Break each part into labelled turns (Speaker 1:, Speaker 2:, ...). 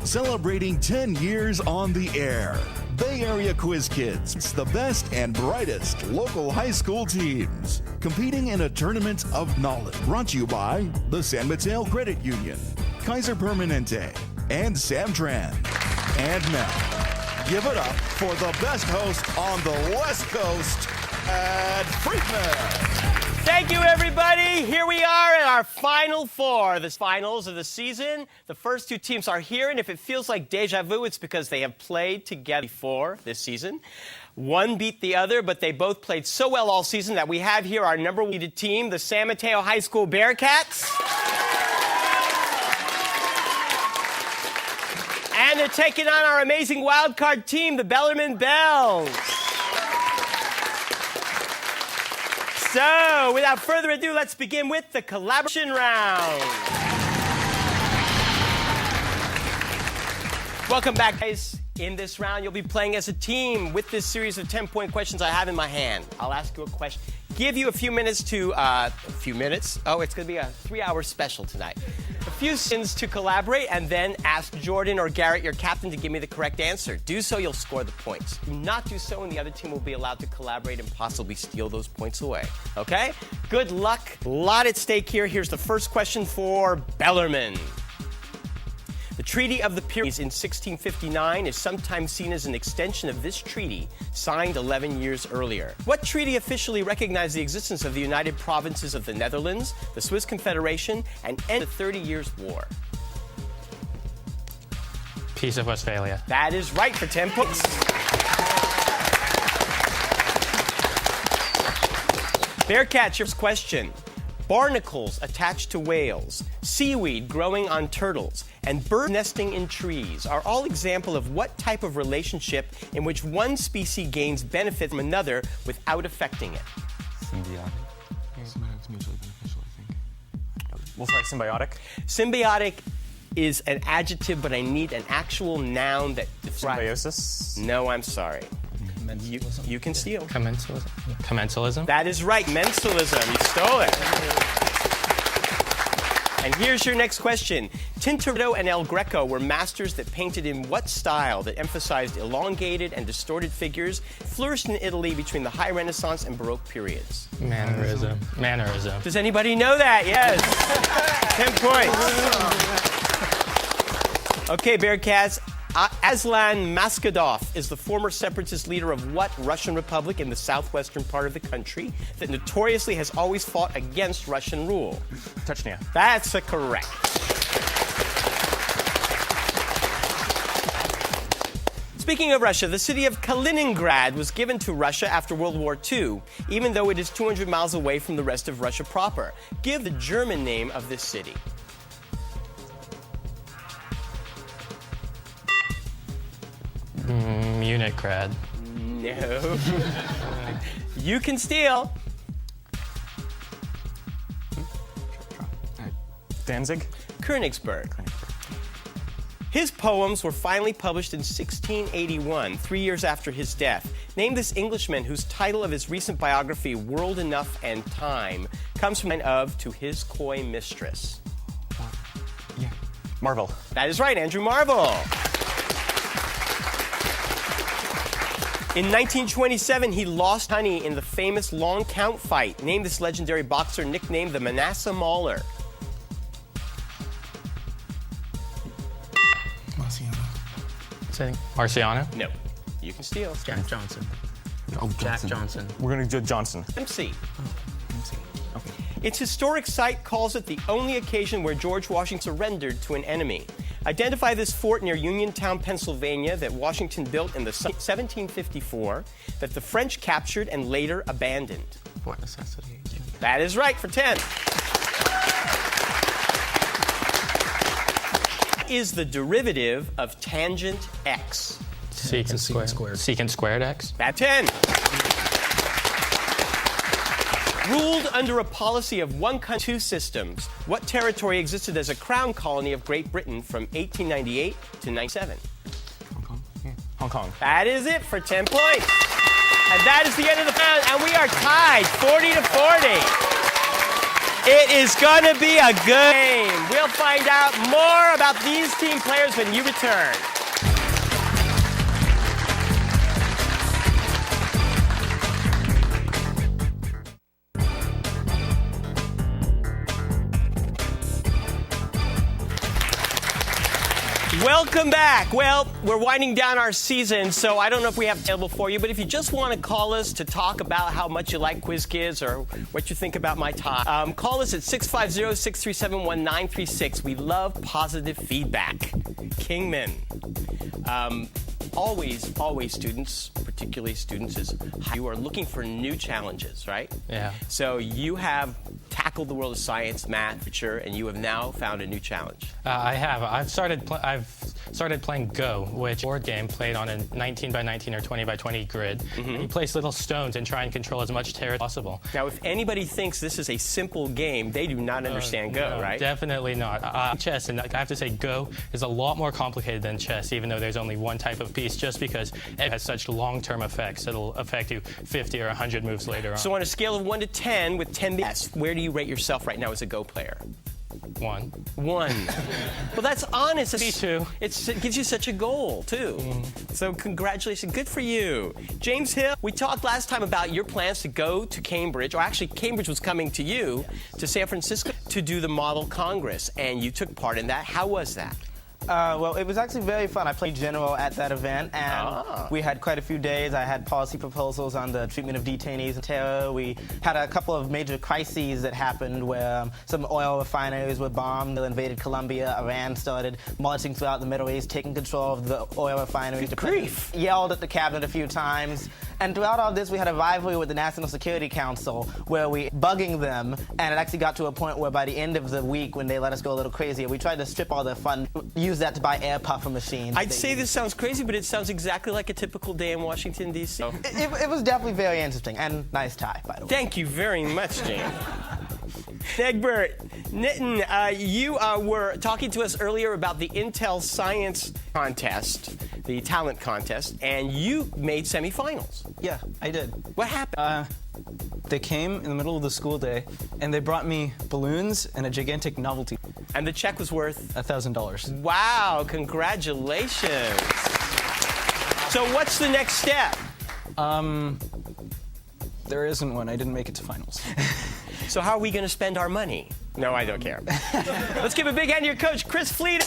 Speaker 1: celebrating 10 years on the air. Bay Area Quiz Kids, it's the best and brightest local high school teams competing in a tournament of knowledge. Brought to you by the San Mateo Credit Union, Kaiser Permanente, and Samtran. And now, give it up for the best host on the West Coast, Ed Friedman.
Speaker 2: Thank you, everybody. Here we are at our Final Four, the finals of the season. The first two teams are here, and if it feels like deja vu, it's because they have played together before this season. One beat the other, but they both played so well all season that we have here our number one team, the San Mateo High School Bearcats. And they're taking on our amazing wild card team, the Bellarmine Bells. So, without further ado, let's begin with the collaboration round. Welcome back, guys. In this round, you'll be playing as a team with this series of 10-point questions I have in my hand. I'll ask you a question, give you a few minutes to, Oh, it's going to be a 3-hour special tonight. A few seconds to collaborate, and then ask Jordan or Garrett, your captain, to give me the correct answer. Do so, you'll score the points. Do not do so, and the other team will be allowed to collaborate and possibly steal those points away. Okay? Good luck. A lot at stake here. Here's the first question for Bellarmine. The Treaty of the Pyrenees in 1659 is sometimes seen as an extension of this treaty, signed 11 years earlier. What treaty officially recognized the existence of the United Provinces of the Netherlands, the Swiss Confederation, and ended the 30 Years' War?
Speaker 3: Peace of Westphalia.
Speaker 2: That is right for 10 points. Bearcat, your first question. Barnacles attached to whales, seaweed growing on turtles, and birds nesting in trees are all examples of what type of relationship in which one species gains benefit from another without affecting it?
Speaker 4: Symbiotic.
Speaker 5: Symbiotic's mutually beneficial, I think.
Speaker 4: Well, sorry, symbiotic?
Speaker 2: Symbiotic is an adjective, but I need an actual noun that describes...
Speaker 4: Symbiosis?
Speaker 2: No, I'm sorry. You can steal.
Speaker 3: Commensalism. Commensalism.
Speaker 2: That is right, mensalism. You stole it. And here's your next question. Tintoretto and El Greco were masters that painted in what style that emphasized elongated and distorted figures, flourished in Italy between the High Renaissance and Baroque periods?
Speaker 3: Mannerism. Mannerism.
Speaker 2: Does anybody know that? Yes. 10 points. Okay, Bearcats. Aslan Maskhadov is the former separatist leader of what Russian republic in the southwestern part of the country that notoriously has always fought against Russian rule?
Speaker 4: Chechnya.
Speaker 2: That's correct. Speaking of Russia, the city of Kaliningrad was given to Russia after World War II, even though it is 200 miles away from the rest of Russia proper. Give the German name of this city.
Speaker 3: Munich grad.
Speaker 2: No. You can steal.
Speaker 4: Danzig?
Speaker 2: Königsberg. His poems were finally published in 1681, 3 years after his death. Name this Englishman whose title of his recent biography, World Enough and Time, comes from of To His Coy Mistress.
Speaker 4: Yeah. Marvel.
Speaker 2: That is right, Andrew Marvell. In 1927, he lost Honey in the famous long count fight. Name this legendary boxer nicknamed the Manasseh Mauler.
Speaker 3: Marciano.
Speaker 2: No. You can steal.
Speaker 6: Jack Johnson.
Speaker 5: Oh,
Speaker 6: Jack Johnson.
Speaker 4: We're going to do Johnson.
Speaker 2: MC.
Speaker 5: MC. Okay.
Speaker 2: Its historic site calls it the only occasion where George Washington surrendered to an enemy. Identify this fort near Uniontown, Pennsylvania, that Washington built in the 1754, that the French captured and later abandoned.
Speaker 5: What necessity?
Speaker 2: That is right for 10. Is the derivative of tangent x?
Speaker 3: Secant squared. Secant squared x.
Speaker 2: That's 10. Ruled under a policy of one country, two systems, what territory existed as a crown colony of Great Britain from 1898 to 97?
Speaker 5: Hong Kong? Yeah.
Speaker 4: Hong Kong.
Speaker 2: That is it for 10 points. And that is the end of the round, and we are tied 40 to 40. It is going to be a good game. We'll find out more about these team players when you return. Welcome back. Well, we're winding down our season, so I don't know if we have available for you, but if you just want to call us to talk about how much you like Quiz Kids or what you think about my talk, call us at 650-637-1936. We love positive feedback. Kingman. Always students, particularly students, you are looking for new challenges, right?
Speaker 3: Yeah.
Speaker 2: So you have tackled the world of science, math, literature, and you have now found a new challenge.
Speaker 3: I have. I've started playing Go, which board game played on a 19 by 19 or 20 by 20 grid. You place little stones and try and control as much terrain as possible.
Speaker 2: Now, if anybody thinks this is a simple game, they do not understand Go,
Speaker 3: no,
Speaker 2: right?
Speaker 3: Definitely not. Chess, and I have to say Go is a lot more complicated than chess, even though there's only one type of piece, just because it has such long-term effects. It'll affect you 50 or 100 moves later on.
Speaker 2: So on a scale of 1 to 10, with 10 being best, where do you rate yourself right now as a Go player?
Speaker 3: 1.
Speaker 2: 1. Well, that's honest.
Speaker 3: Me too.
Speaker 2: It gives you such a goal, too. So congratulations. Good for you. James Hill, we talked last time about your plans to go to Cambridge, or actually Cambridge was coming to you, to San Francisco, to do the Model Congress, and you took part in that. How was that?
Speaker 6: Well, it was actually very fun. I played general at that event, and we had quite a few days. I had policy proposals on the treatment of detainees and terror. We had a couple of major crises that happened where some oil refineries were bombed. They invaded Colombia. Iran started marching throughout the Middle East, taking control of the oil refineries.
Speaker 2: Good grief.
Speaker 6: Yelled at the cabinet a few times. And throughout all this, we had a rivalry with the National Security Council where we bugging them, and it actually got to a point where by the end of the week, when they let us go a little crazier, we tried to strip all their fun, use that to buy air puffer machines.
Speaker 2: I'd say this sounds crazy, but it sounds exactly like a typical day in Washington, D.C.
Speaker 6: It was definitely very interesting, and nice tie, by the way.
Speaker 2: Thank you very much, James. Egbert, Nitin, you were talking to us earlier about the Intel Science Contest, the talent contest, and you made semifinals.
Speaker 7: Yeah, I did.
Speaker 2: What happened?
Speaker 7: They came in the middle of the school day, and they brought me balloons and a gigantic novelty.
Speaker 2: And the check was worth?
Speaker 7: $1,000.
Speaker 2: Wow, congratulations. So what's the next step?
Speaker 7: There isn't one. I didn't make it to finals.
Speaker 2: So how are we going to spend our money? No, I don't care. Let's give a big hand to your coach, Chris Fleet.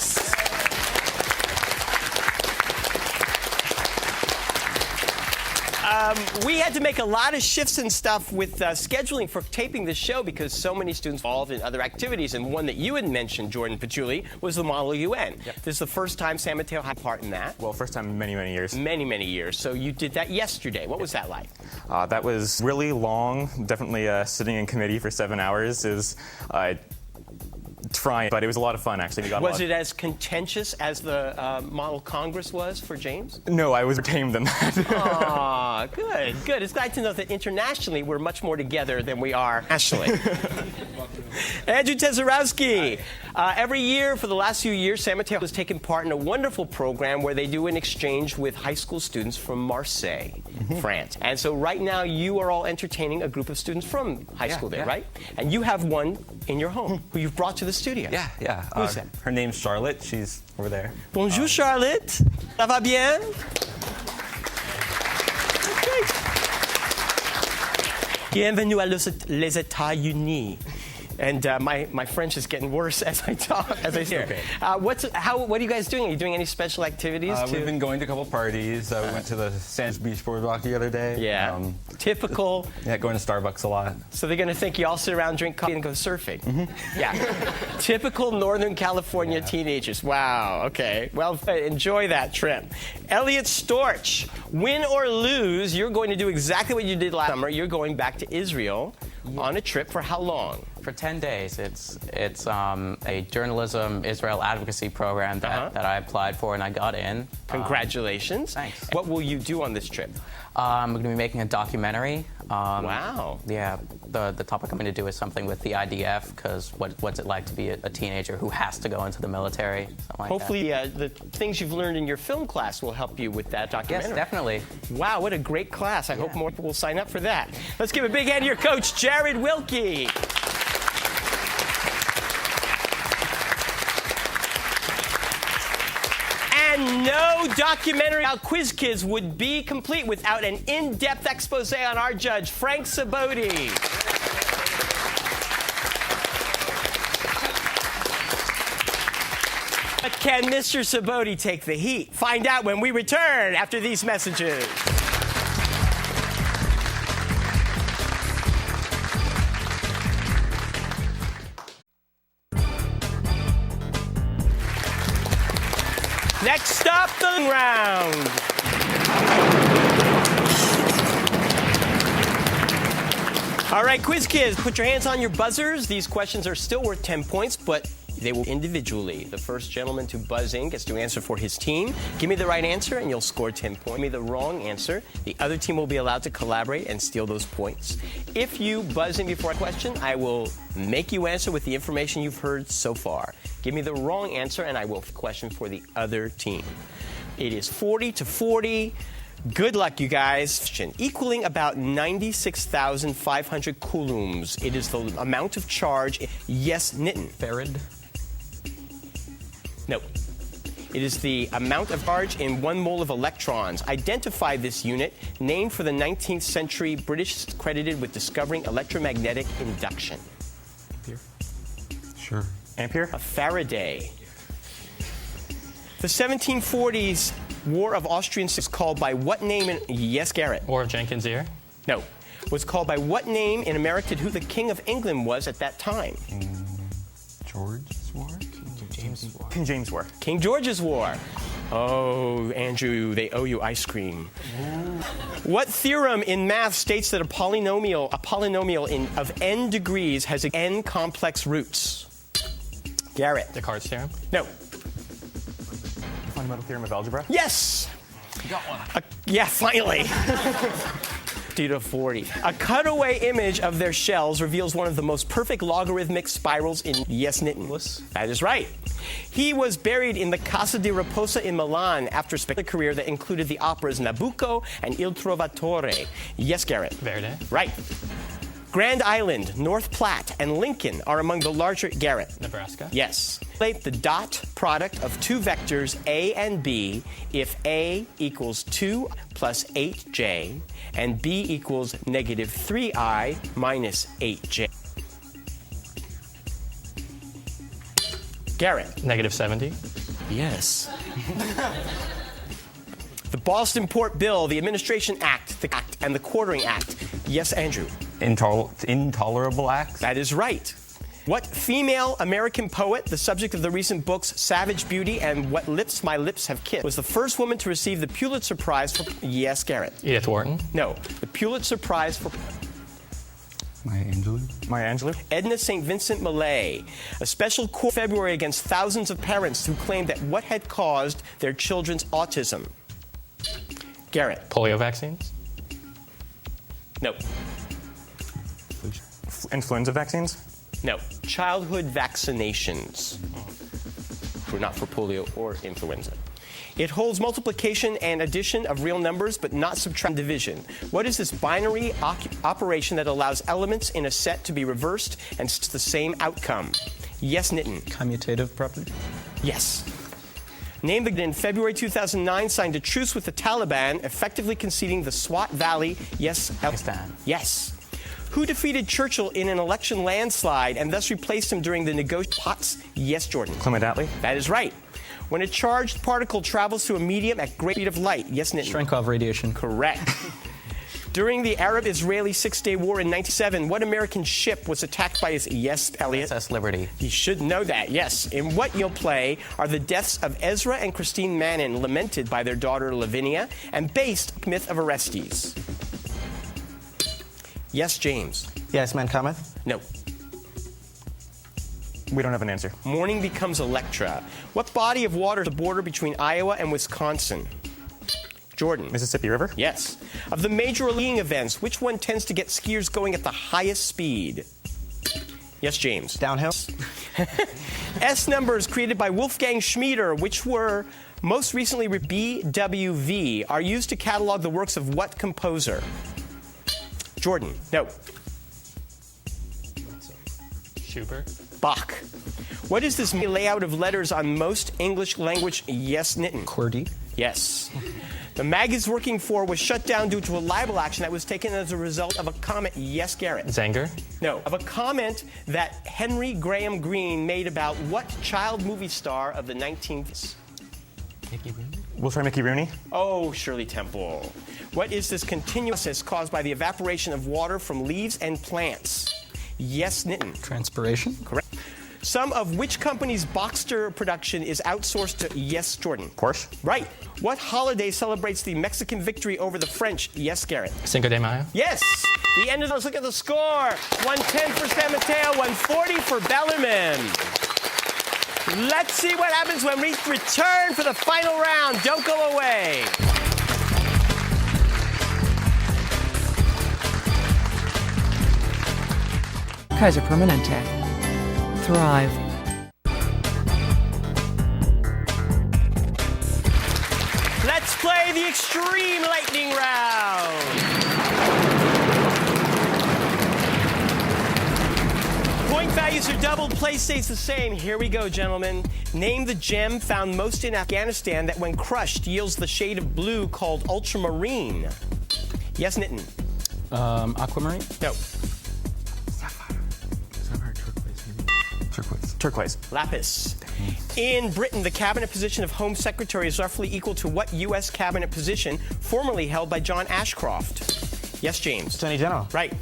Speaker 2: We had to make a lot of shifts and stuff with scheduling for taping this show because so many students involved in other activities. And one that you had mentioned, Jordan Patchouli, was the Model UN.
Speaker 4: Yep.
Speaker 2: This is the first time San Mateo had part in that.
Speaker 4: Well, first time in many, many years.
Speaker 2: Many, many years. So you did that yesterday. What was that like?
Speaker 4: That was really long. Definitely sitting in committee for 7 hours is trying, but it was a lot of fun, actually.
Speaker 2: Was it as contentious as the Model Congress was for James?
Speaker 4: No, I was more tame than that.
Speaker 2: Aw, good, good. It's glad to know that internationally we're much more together than we are nationally. Andrew Tezarowski. Every year for the last few years, San Mateo has taken part in a wonderful program where they do an exchange with high school students from Marseille, France. And so right now you are all entertaining a group of students from high school there, right? And you have one in your home who you've brought to the studio.
Speaker 8: Yeah.
Speaker 2: Who's that?
Speaker 8: Her name's Charlotte. She's over there.
Speaker 2: Bonjour, Charlotte. Ça va bien? Bienvenue à les États-Unis. And my French is getting worse as I talk, as I hear.
Speaker 8: Okay.
Speaker 2: What are you guys doing? Are you doing any special activities?
Speaker 8: We've been going to a couple parties. We went to the Sands Beach Boardwalk the other day.
Speaker 2: Yeah. Typical.
Speaker 8: Yeah, going to Starbucks a lot.
Speaker 2: So they're going to think you all sit around, drink coffee, and go surfing. Yeah. Typical Northern California teenagers. Wow. Okay. Well, enjoy that trip. Elliot Storch. Win or lose, you're going to do exactly what you did last summer. You're going back to Israel on a trip for how long?
Speaker 9: For 10 days. It's a journalism Israel advocacy program that I applied for and I got in.
Speaker 2: Congratulations.
Speaker 9: Thanks.
Speaker 2: What will you do on this trip?
Speaker 9: I'm going to be making a documentary.
Speaker 2: Wow.
Speaker 9: Yeah, the topic I'm going to do is something with the IDF, because what's it like to be a teenager who has to go into the military? Like
Speaker 2: hopefully the things you've learned in your film class will help you with that documentary.
Speaker 9: Yes, definitely.
Speaker 2: Wow, what a great class. I hope more people will sign up for that. Let's give a big hand to your coach, Jared Wilkie. And no documentary about Quiz Kids would be complete without an in-depth expose on our judge, Frank Saboti. But can Mr. Saboti take the heat? Find out when we return after these messages. Next up, the round. All right, Quiz Kids, put your hands on your buzzers. These questions are still worth 10 points, but they will individually. The first gentleman to buzz in gets to answer for his team. Give me the right answer and you'll score 10 points. Give me the wrong answer. The other team will be allowed to collaborate and steal those points. If you buzz in before a question, I will make you answer with the information you've heard so far. Give me the wrong answer and I will question for the other team. It is 40-40. Good luck, you guys. Equaling about 96,500 coulombs. It is the amount of charge. Yes, Nitin.
Speaker 7: Farad.
Speaker 2: No. It is the amount of charge in 1 mole of electrons. Identify this unit, named for the 19th century British credited with discovering electromagnetic induction.
Speaker 5: Ampere? Sure.
Speaker 4: Ampere?
Speaker 2: A Faraday. The 1740s War of Austrian is called by what name? Yes, Garrett.
Speaker 3: War of Jenkins' Ear?
Speaker 2: No. Was called by what name in America to who the King of England was at that time?
Speaker 5: George's War? James War.
Speaker 4: King James War.
Speaker 2: King George's War. Oh, Andrew, they owe you ice cream. What theorem in math states that a polynomial of n degrees has n complex roots? Garrett.
Speaker 3: Descartes' theorem?
Speaker 2: No.
Speaker 4: Fundamental theorem of algebra?
Speaker 2: Yes.
Speaker 5: You got one.
Speaker 2: Yeah, finally. 40. A cutaway image of their shells reveals one of the most perfect logarithmic spirals in Yes, Nitin. That is right. He was buried in the Casa di Riposa in Milan after a spectacular career that included the operas Nabucco and Il Trovatore. Yes, Garrett.
Speaker 3: Verdi?
Speaker 2: Right. Grand Island, North Platte, and Lincoln are among the larger... Garrett.
Speaker 3: Nebraska?
Speaker 2: Yes. Calculate the dot product of two vectors A and B if A equals 2 plus 8j and B equals negative 3i minus 8j. Garrett.
Speaker 3: Negative 70?
Speaker 2: Yes. The Boston Port Bill, the Administration Act, the Act, and the Quartering Act. Yes, Andrew.
Speaker 8: Intolerable acts?
Speaker 2: That is right. What female American poet, the subject of the recent books Savage Beauty and What Lips My Lips Have Kissed, was the first woman to receive the Pulitzer Prize for... Yes, Garrett.
Speaker 3: Edith Wharton?
Speaker 2: No. The Pulitzer Prize for...
Speaker 8: Maya Angelou?
Speaker 4: Maya Angelou?
Speaker 2: Edna St. Vincent Millay. A special court in February against thousands of parents who claimed that what had caused their children's autism. Garrett.
Speaker 3: Polio vaccines?
Speaker 2: No.
Speaker 4: Influenza vaccines?
Speaker 2: No. Childhood vaccinations. Were not for polio or influenza. It holds multiplication and addition of real numbers, but not subtraction and division. What is this binary operation that allows elements in a set to be reversed and the same outcome? Yes, Nitin.
Speaker 7: Commutative property?
Speaker 2: Yes. Name the in February 2009 signed a truce with the Taliban, effectively conceding the Swat Valley. Yes,
Speaker 9: Pakistan.
Speaker 2: Yes. Who defeated Churchill in an election landslide and thus replaced him during the negotiations? Yes, Jordan.
Speaker 4: Clement Attlee?
Speaker 2: That is right. When a charged particle travels through a medium at great speed of light. Yes, Nitin.
Speaker 7: Cherenkov radiation.
Speaker 2: Correct. During the Arab-Israeli Six-Day War in 1997, what American ship was attacked by his... Yes, Elliot.
Speaker 9: SS Liberty.
Speaker 2: You should know that, yes. In what you'll play are the deaths of Ezra and Christine Mannon, lamented by their daughter Lavinia, and based myth of Orestes. Yes, James.
Speaker 6: Yes, man cometh.
Speaker 2: No.
Speaker 4: We don't have an answer.
Speaker 2: Morning becomes Electra. What body of water is the border between Iowa and Wisconsin? Jordan.
Speaker 4: Mississippi River?
Speaker 2: Yes. Of the major skiing events, which one tends to get skiers going at the highest speed? Yes, James.
Speaker 6: Downhill.
Speaker 2: S numbers created by Wolfgang Schmieder, which were most recently BWV, are used to catalog the works of what composer? Jordan. No.
Speaker 3: Schubert?
Speaker 2: Bach. What is this layout of letters on most English language? Yes, Nitin.
Speaker 7: QWERTY.
Speaker 2: Yes. The mag he's working for was shut down due to a libel action that was taken as a result of a comment. Yes, Garrett.
Speaker 3: Zanger.
Speaker 2: No, of a comment that Henry Graham Greene made about what child movie star of the 19th?
Speaker 4: We'll try Mickey Rooney.
Speaker 2: Oh, Shirley Temple. What is this continuous process caused by the evaporation of water from leaves and plants? Yes, Nitin.
Speaker 7: Transpiration.
Speaker 2: Correct. Some of which company's Boxster production is outsourced to Yes, Jordan?
Speaker 4: Porsche.
Speaker 2: Right. What holiday celebrates the Mexican victory over the French? Yes, Garrett.
Speaker 3: Cinco de Mayo.
Speaker 2: Yes. The end of those. Look at the score. 110 for San Mateo, 140 for Bellarmine. Let's see what happens when we return for the final round. Don't go away.
Speaker 10: Kaiser Permanente. Thrive.
Speaker 2: Let's play the Extreme Lightning Round. Point values are doubled, play stays the same. Here we go, gentlemen. Name the gem found most in Afghanistan that when crushed yields the shade of blue called ultramarine. Yes, Nitin.
Speaker 7: Aquamarine.
Speaker 2: No.
Speaker 4: Turquoise.
Speaker 2: Lapis. In Britain, the cabinet position of Home Secretary is roughly equal to what U.S. cabinet position formerly held by John Ashcroft? Yes, James.
Speaker 6: Attorney General.
Speaker 2: Right.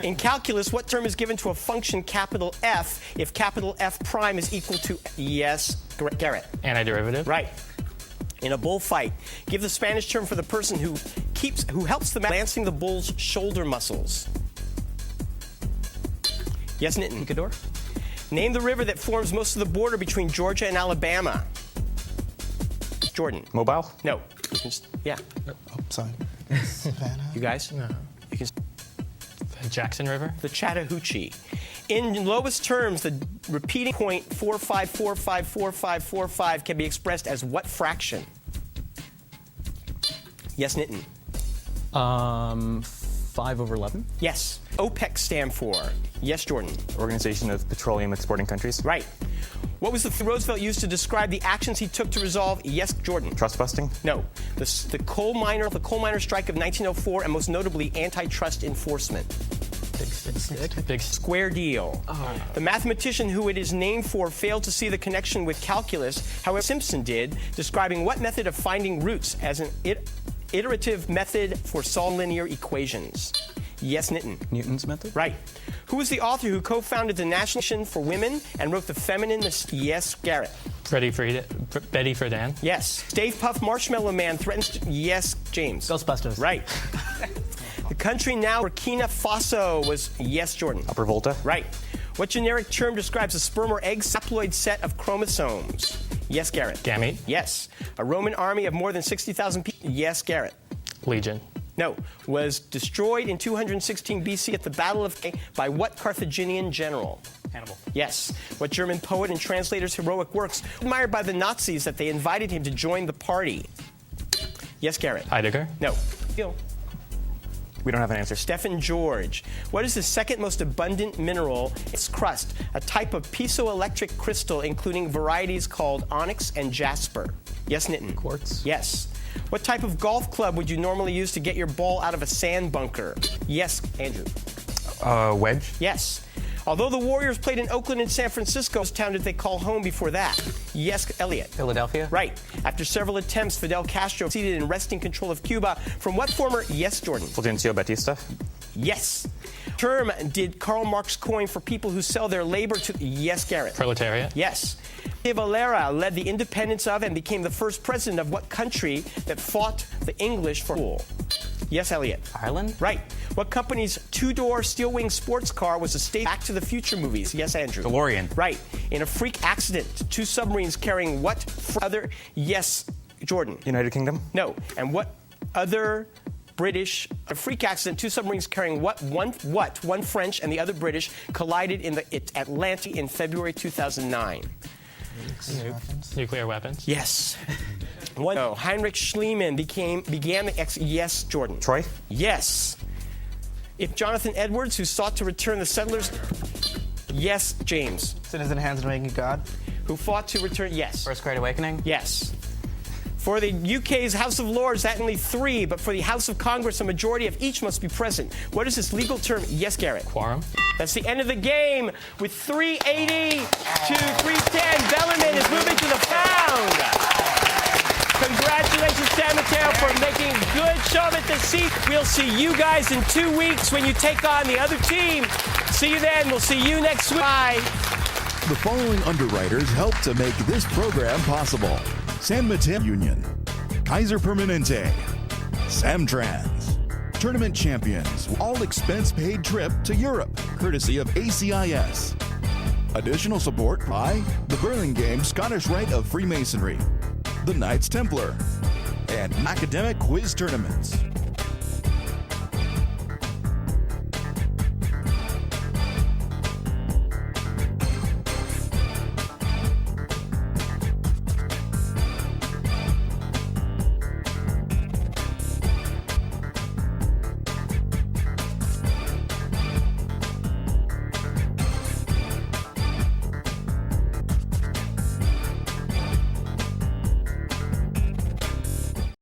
Speaker 2: In calculus, what term is given to a function capital F if capital F prime is equal to, yes, Garrett?
Speaker 3: Antiderivative.
Speaker 2: Right. In a bullfight, give the Spanish term for the person who helps the man balancing the bull's shoulder muscles. Yes, Nitin.
Speaker 7: Picador.
Speaker 2: Name the river that forms most of the border between Georgia and Alabama. Jordan.
Speaker 4: Mobile.
Speaker 2: No. Yeah.
Speaker 6: Oh, sorry. Savannah.
Speaker 2: You guys?
Speaker 3: No.
Speaker 2: You can.
Speaker 3: The Jackson River.
Speaker 2: The Chattahoochee. In lowest terms, the repeating point 45454545 can be expressed as what fraction? Yes, Nitin.
Speaker 7: 5/11.
Speaker 2: Yes. OPEC stand for? Yes, Jordan.
Speaker 4: Organization of Petroleum Exporting Countries.
Speaker 2: Right. What was the Roosevelt used to describe the actions he took to resolve? Yes, Jordan.
Speaker 4: Trust busting.
Speaker 2: No. The coal miner strike of 1904, and most notably antitrust enforcement.
Speaker 3: Big
Speaker 2: Square deal. Oh. The mathematician who it is named for failed to see the connection with calculus, however Simpson did, describing what method of finding roots as an iterative method for solving linear equations. Yes, Nitin.
Speaker 7: Newton's method.
Speaker 2: Right. Who was the author who co-founded the National Mission for Women and wrote the Feminine? Yes, Garrett.
Speaker 3: Betty Friedan.
Speaker 2: Yes. Stave Puft Marshmallow Man threatens to... Yes, James.
Speaker 6: Ghostbusters.
Speaker 2: Right. The country now Burkina Faso was... Yes, Jordan.
Speaker 4: Upper Volta.
Speaker 2: Right. What generic term describes a sperm or egg haploid set of chromosomes? Yes, Garrett.
Speaker 3: Gamete.
Speaker 2: Yes. A Roman army of more than 60,000 people? Yes, Garrett.
Speaker 3: Legion.
Speaker 2: No. Was destroyed in 216 BC at the Battle of by what Carthaginian general?
Speaker 3: Hannibal.
Speaker 2: Yes. What German poet and translator's heroic works admired by the Nazis that they invited him to join the party? Yes, Garrett.
Speaker 3: Heidegger.
Speaker 2: No. Gil.
Speaker 4: We don't have an answer.
Speaker 2: Stephen George. What is the second most abundant mineral? Its crust, a type of piezoelectric crystal including varieties called onyx and jasper. Yes, Nitin.
Speaker 7: Quartz.
Speaker 2: Yes. What type of golf club would you normally use to get your ball out of a sand bunker? Yes, Andrew.
Speaker 4: Wedge.
Speaker 2: Yes. Although the Warriors played in Oakland and San Francisco, what town did they call home before that? Yes, Elliot.
Speaker 9: Philadelphia?
Speaker 2: Right. After several attempts, Fidel Castro succeeded in wresting control of Cuba from what former? Yes, Jordan.
Speaker 4: Fulgencio Batista.
Speaker 2: Yes. Term did Karl Marx coin for people who sell their labor to? Yes, Garrett.
Speaker 3: Proletariat.
Speaker 2: Yes. Che Valera led the independence of and became the first president of what country that fought the English for rule? Yes, Elliot.
Speaker 9: Ireland?
Speaker 2: Right. What company's two-door steel-wing sports car was a stage Back to the Future movies? Yes, Andrew.
Speaker 8: DeLorean.
Speaker 2: Right. In a freak accident, two submarines carrying what other? Yes, Jordan.
Speaker 4: United Kingdom.
Speaker 2: No. And what other British? A freak accident, two submarines carrying what? One French and the other British collided in the Atlantic in February 2009.
Speaker 3: Nuclear weapons.
Speaker 2: Yes. Heinrich Schliemann began the Yes, Jordan.
Speaker 4: Troy.
Speaker 2: Yes. If Jonathan Edwards, who sought to return the settlers, Yes, James.
Speaker 6: Sinners in the hands of the making God.
Speaker 2: Who fought to return? Yes.
Speaker 9: First Great Awakening?
Speaker 2: Yes. For the UK's House of Lords, that only 3, but for the House of Congress, a majority of each must be present. What is this legal term? Yes, Garrett.
Speaker 3: Quorum?
Speaker 2: That's the end of the game with 380 to 310. Bellarmine is moving to the pound. Congratulations, San Mateo, for making a good show at the seat. We'll see you guys in 2 weeks when you take on the other team. See you then. We'll see you next week. Bye.
Speaker 1: The following underwriters helped to make this program possible: San Mateo Union, Kaiser Permanente, Samtrans, Tournament Champions, all expense paid trip to Europe, courtesy of ACIS. Additional support by the Burlingame Scottish Rite of Freemasonry, the Knights Templar, and Academic Quiz Tournaments.